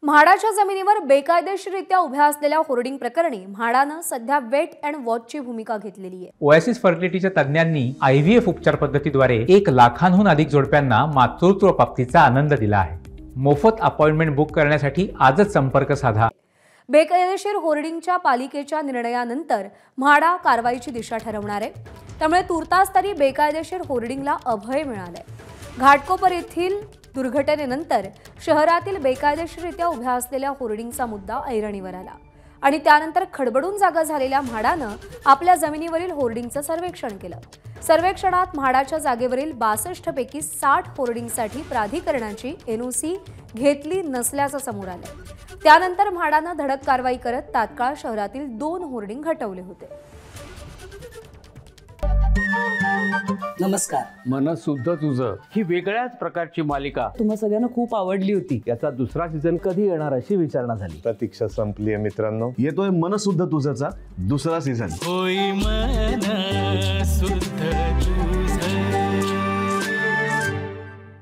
म्हाडाच्या जमिनीवर बेकायदेशीररित्या उभ्या असलेल्या होर्डिंग प्रकरणी म्हाडानं सध्या वेट अँड वॉचची भूमिका घेतलेली आहे। ओएसिस फर्टिलिटीच्या तज्ञांनी IVF उपचार पद्धतीद्वारे 1 लाखांहून अधिक जोडप्यांना मातृत्व प्राप्तीचा आनंद दिला आहे। मोफत अपॉइंटमेंट बुक करण्यासाठी आजच संपर्क साधा। बेकायदेशीर होर्डिंगच्या पालिकेच्या निर्णयानंतर म्हाडा कारवाईची दिशा ठरवणार आहे। त्यामुळे तुर्तास तरी बेकायदेशीर होर्डिंगला अभय मिळाले। घाटकोपर येथील दुर्घटनेनंतर शहरातील बेकायदेशीररित्या उभ्या असलेल्या होर्डिंगचा मुद्दा ऐरणीवर आला आणि त्यानंतर खडबडून जागा झालेल्या म्हाडानं आपल्या जमिनीवरील होर्डिंगचं सर्वेक्षण केलं। सर्वेक्षणात म्हाडाच्या जागेवरील 62 पैकी 60 होर्डिंगसाठी प्राधिकरणाची NOC घेतली नसल्याचं समोर आलं। त्यानंतर म्हाडानं धडक कारवाई करत तात्काळ शहरातील 2 होर्डिंग हटवले होते। नमस्कार। मन सुद्धा तुझं ही वेगळ्याच प्रकारची मालिका तुम्हा सगळ्यांना खूप आवडली होती। याचा दुसरा सीझन कधी येणार अशी विचारणा झाली। प्रतीक्षा संपली आहे मित्रांनो। येतोय मन सुद्धा तुझाचा दुसरा सीझन। होई मन सुद्धा